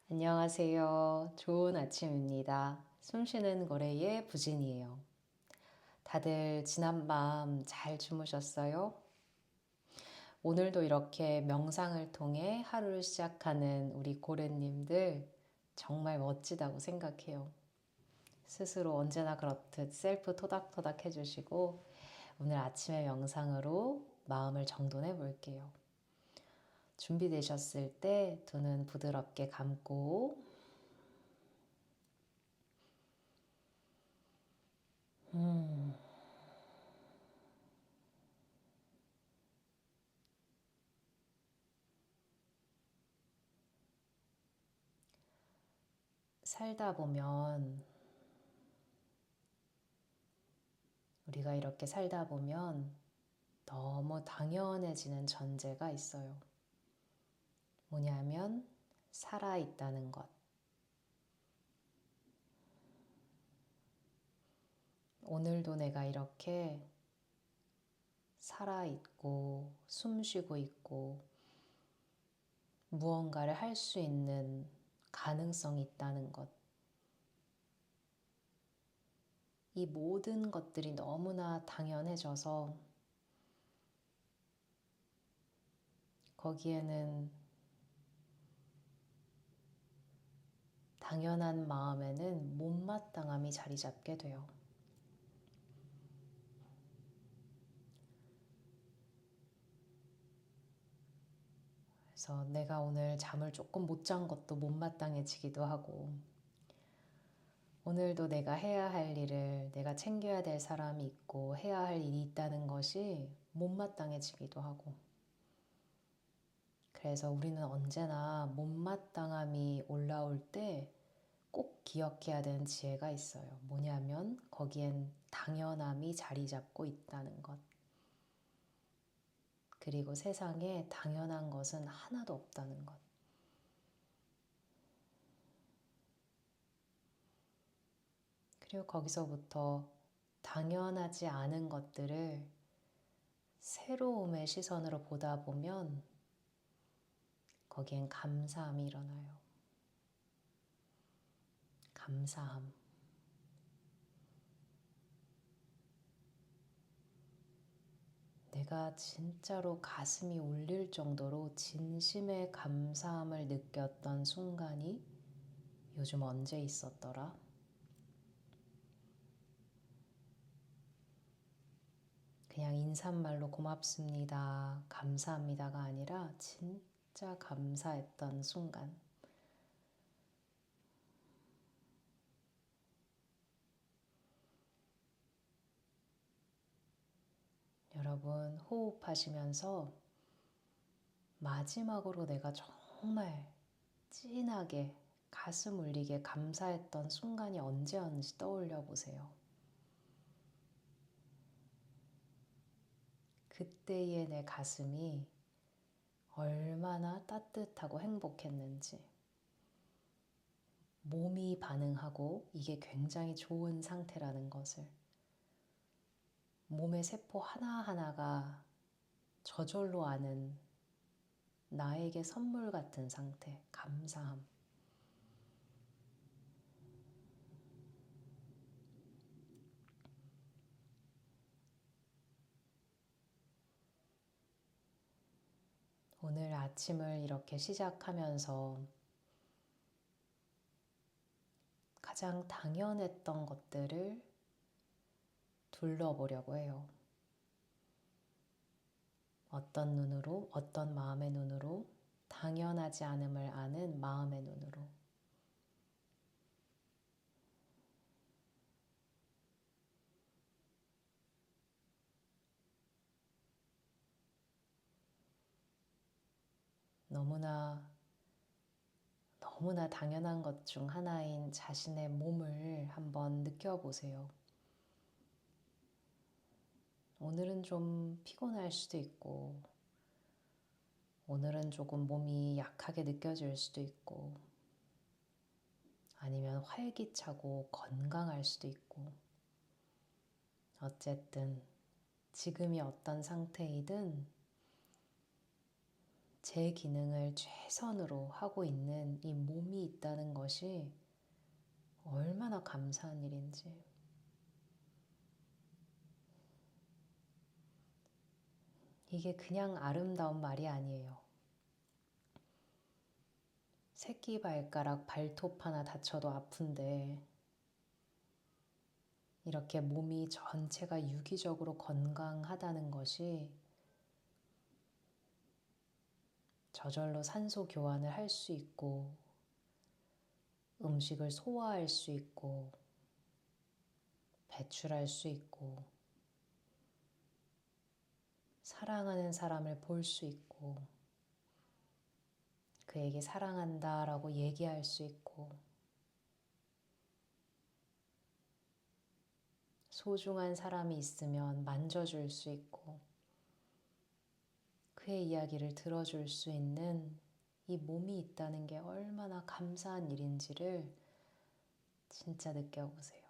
안녕하세요. 좋은 아침입니다. 숨쉬는 고래의 부진이에요. 다들 지난밤 잘 주무셨어요? 오늘도 이렇게 명상을 통해 하루를 시작하는 우리 고래님들 정말 멋지다고 생각해요. 스스로 언제나 그렇듯 셀프 토닥토닥 해주시고 오늘 아침의 명상으로 마음을 정돈해 볼게요. 준비되셨을 때 두 눈 부드럽게 감고 살다 보면 우리가 이렇게 살다 보면 너무 당연해지는 전제가 있어요. 뭐냐면 살아있다는 것. 오늘도 내가 이렇게 살아있고 숨 쉬고 있고 무언가를 할 수 있는 가능성이 있다는 것. 이 모든 것들이 너무나 당연해져서 거기에는 당연한 마음에는 못마땅함이 자리 잡게 돼요. 그래서 내가 오늘 잠을 조금 못 잔 것도 못마땅해지기도 하고 오늘도 내가 해야 할 일을 내가 챙겨야 될 사람이 있고 해야 할 일이 있다는 것이 못마땅해지기도 하고 그래서 우리는 언제나 못마땅함이 올라올 때 꼭 기억해야 되는 지혜가 있어요. 뭐냐면 거기엔 당연함이 자리 잡고 있다는 것. 그리고 세상에 당연한 것은 하나도 없다는 것. 그리고 거기서부터 당연하지 않은 것들을 새로움의 시선으로 보다 보면 거기엔 감사함이 일어나요. 감사함. 내가 진짜로 가슴이 울릴 정도로 진심의 감사함을 느꼈던 순간이 요즘 언제 있었더라? 그냥 인사말로 고맙습니다, 감사합니다가 아니라 진짜 감사했던 순간. 여러분 호흡하시면서 마지막으로 내가 정말 진하게 가슴 울리게 감사했던 순간이 언제였는지 떠올려 보세요. 그때의 내 가슴이 얼마나 따뜻하고 행복했는지, 몸이 반응하고 이게 굉장히 좋은 상태라는 것을, 몸의 세포 하나하나가 저절로 아는 나에게 선물 같은 상태, 감사함. 오늘 아침을 이렇게 시작하면서 가장 당연했던 것들을 둘러보려고 해요. 어떤 눈으로, 어떤 마음의 눈으로, 당연하지 않음을 아는 마음의 눈으로. 너무나 당연한 것 중 하나인 자신의 몸을 한번 느껴보세요. 오늘은 좀 피곤할 수도 있고, 오늘은 조금 몸이 약하게 느껴질 수도 있고, 아니면 활기차고 건강할 수도 있고, 어쨌든 지금이 어떤 상태이든 제 기능을 최선으로 하고 있는 이 몸이 있다는 것이 얼마나 감사한 일인지. 이게 그냥 아름다운 말이 아니에요. 새끼발가락 발톱 하나 다쳐도 아픈데 이렇게 몸이 전체가 유기적으로 건강하다는 것이 저절로 산소 교환을 할 수 있고 음식을 소화할 수 있고 배출할 수 있고 사랑하는 사람을 볼 수 있고 그에게 사랑한다 라고 얘기할 수 있고 소중한 사람이 있으면 만져줄 수 있고 그의 이야기를 들어줄 수 있는 이 몸이 있다는 게 얼마나 감사한 일인지를 진짜 느껴보세요.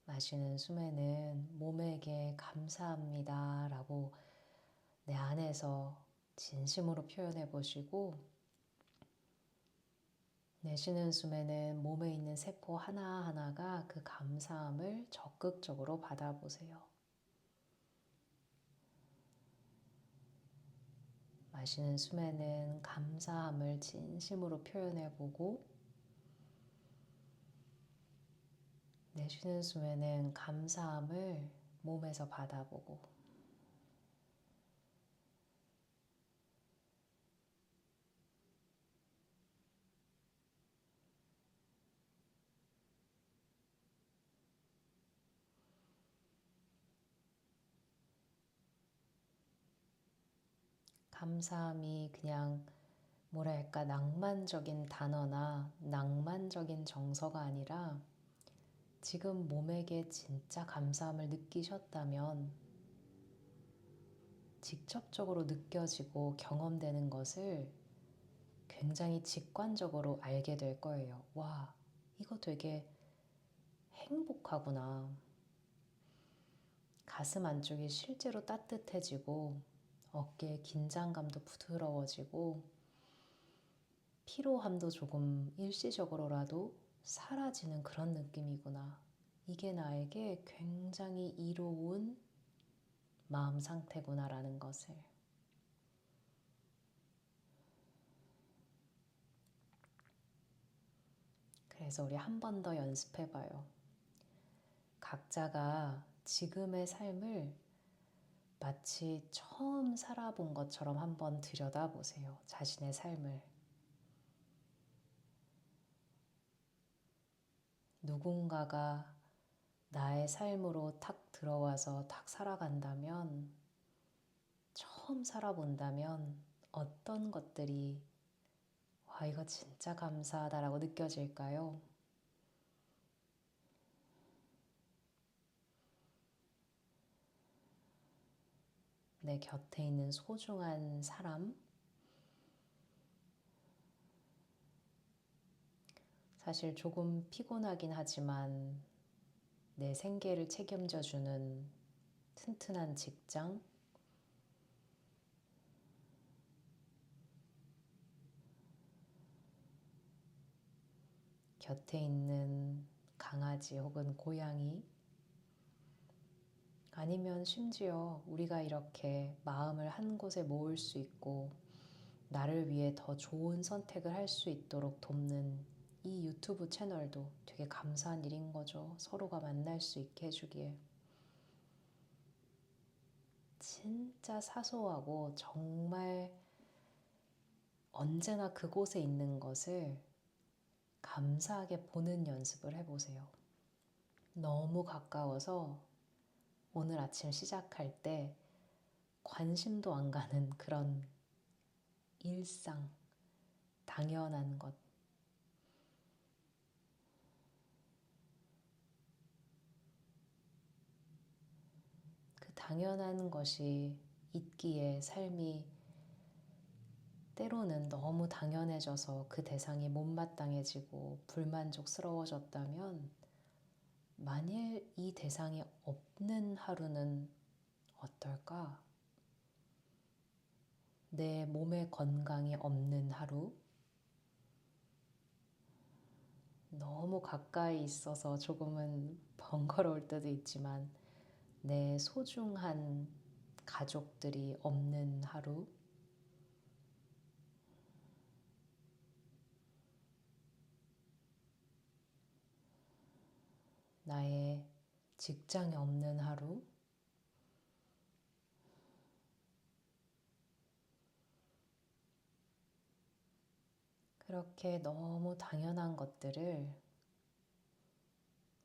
마시는 숨에는 몸에게 감사합니다 라고 내 안에서 진심으로 표현해 보시고 내쉬는 숨에는 몸에 있는 세포 하나하나가 그 감사함을 적극적으로 받아보세요. 마시는 숨에는 감사함을 진심으로 표현해 보고 내쉬는 숨에는 감사함을 몸에서 받아보고 감사함이 그냥 뭐랄까 낭만적인 단어나 낭만적인 정서가 아니라 지금 몸에게 진짜 감사함을 느끼셨다면 직접적으로 느껴지고 경험되는 것을 굉장히 직관적으로 알게 될 거예요. 와, 이거 되게 행복하구나. 가슴 안쪽이 실제로 따뜻해지고 어깨의 긴장감도 부드러워지고 피로함도 조금 일시적으로라도 사라지는 그런 느낌이구나. 이게 나에게 굉장히 이로운 마음 상태구나라는 것을. 그래서 우리 한 번 더 연습해봐요. 각자가 지금의 삶을 마치 처음 살아본 것처럼 한번 들여다보세요. 자신의 삶을. 누군가가 나의 삶으로 탁 들어와서 탁 살아간다면, 처음 살아본다면 어떤 것들이 와, 이거 진짜 감사하다라고 느껴질까요? 내 곁에 있는 소중한 사람, 사실 조금 피곤하긴 하지만 내 생계를 책임져주는 튼튼한 직장, 곁에 있는 강아지 혹은 고양이, 아니면 심지어 우리가 이렇게 마음을 한 곳에 모을 수 있고 나를 위해 더 좋은 선택을 할 수 있도록 돕는 이 유튜브 채널도 되게 감사한 일인 거죠. 서로가 만날 수 있게 해주기에. 진짜 사소하고 정말 언제나 그곳에 있는 것을 감사하게 보는 연습을 해보세요. 너무 가까워서 오늘 아침 시작할 때 관심도 안 가는 그런 일상, 당연한 것. 그 당연한 것이 있기에 삶이 때로는 너무 당연해져서 그 대상이 못마땅해지고 불만족스러워졌다면, 만일 이 대상이 없는 하루는 어떨까? 내 몸의 건강이 없는 하루? 너무 가까이 있어서 조금은 번거로울 때도 있지만, 내 소중한 가족들이 없는 하루? 나의 직장이 없는 하루? 그렇게 너무 당연한 것들을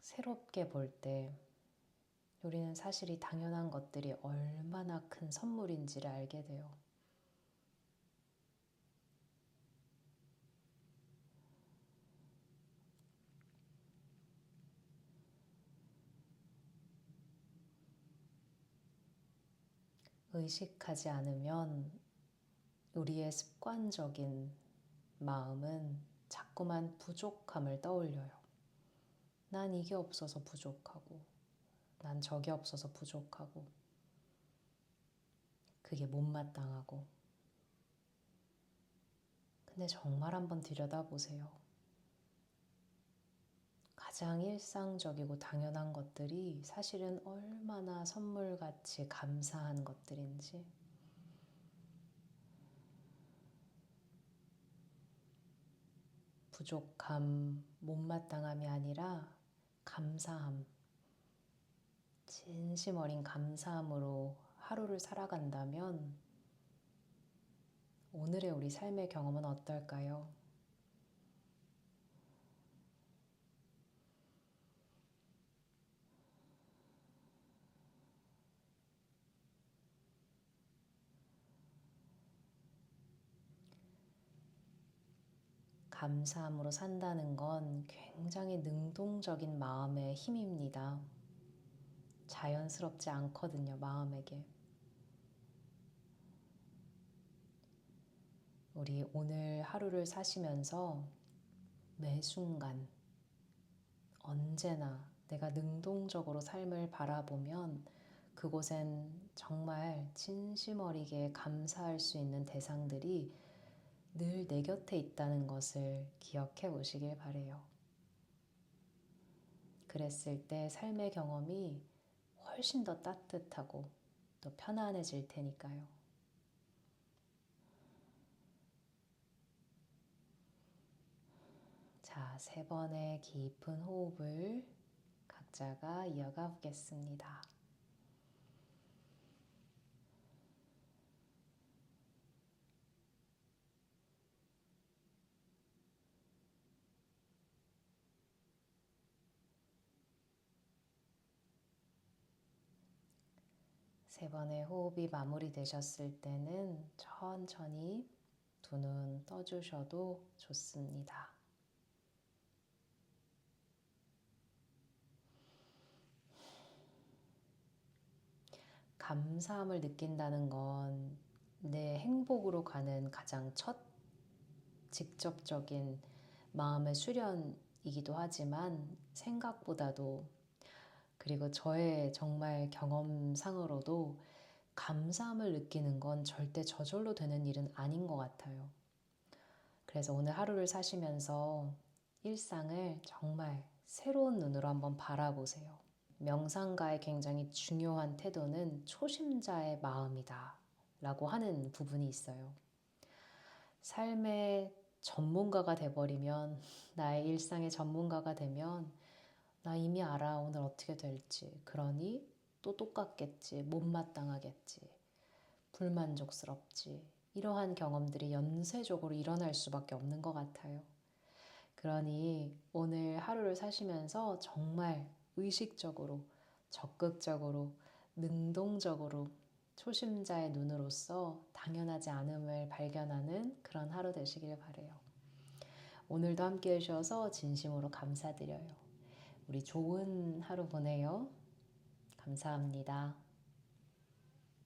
새롭게 볼 때, 우리는 사실 이 당연한 것들이 얼마나 큰 선물인지를 알게 돼요. 의식하지 않으면 우리의 습관적인 마음은 자꾸만 부족함을 떠올려요. 난 이게 없어서 부족하고, 난 저게 없어서 부족하고, 그게 못마땅하고. 근데 정말 한번 들여다보세요. 가장 일상적이고 당연한 것들이 사실은 얼마나 선물같이 감사한 것들인지. 부족함, 못마땅함이 아니라 감사함, 진심 어린 감사함으로 하루를 살아간다면 오늘의 우리 삶의 경험은 어떨까요? 감사함으로 산다는 건 굉장히 능동적인 마음의 힘입니다. 자연스럽지 않거든요, 마음에게. 우리 오늘 하루를 사시면서 매 순간, 언제나 내가 능동적으로 삶을 바라보면 그곳엔 정말 진심 어리게 감사할 수 있는 대상들이 늘 내 곁에 있다는 것을 기억해 보시길 바래요. 그랬을 때 삶의 경험이 훨씬 더 따뜻하고 또 편안해질 테니까요. 자, 3번의 깊은 호흡을 각자가 이어가 보겠습니다. 세 번의 호흡이 마무리되셨을 때는 천천히 두 눈 떠주셔도 좋습니다. 감사함을 느낀다는 건 내 행복으로 가는 가장 첫 직접적인 마음의 수련이기도 하지만, 생각보다도, 그리고 저의 정말 경험상으로도 감사함을 느끼는 건 절대 저절로 되는 일은 아닌 것 같아요. 그래서 오늘 하루를 사시면서 일상을 정말 새로운 눈으로 한번 바라보세요. 명상가의 굉장히 중요한 태도는 초심자의 마음이다 라고 하는 부분이 있어요. 삶의 전문가가 돼버리면, 나의 일상의 전문가가 되면 나 이미 알아, 오늘 어떻게 될지. 그러니 또 똑같겠지, 못마땅하겠지, 불만족스럽지. 이러한 경험들이 연쇄적으로 일어날 수밖에 없는 것 같아요. 그러니 오늘 하루를 사시면서 정말 의식적으로, 적극적으로, 능동적으로 초심자의 눈으로서 당연하지 않음을 발견하는 그런 하루 되시길 바래요. 오늘도 함께 해주셔서 진심으로 감사드려요. 우리 좋은 하루 보내요. 감사합니다.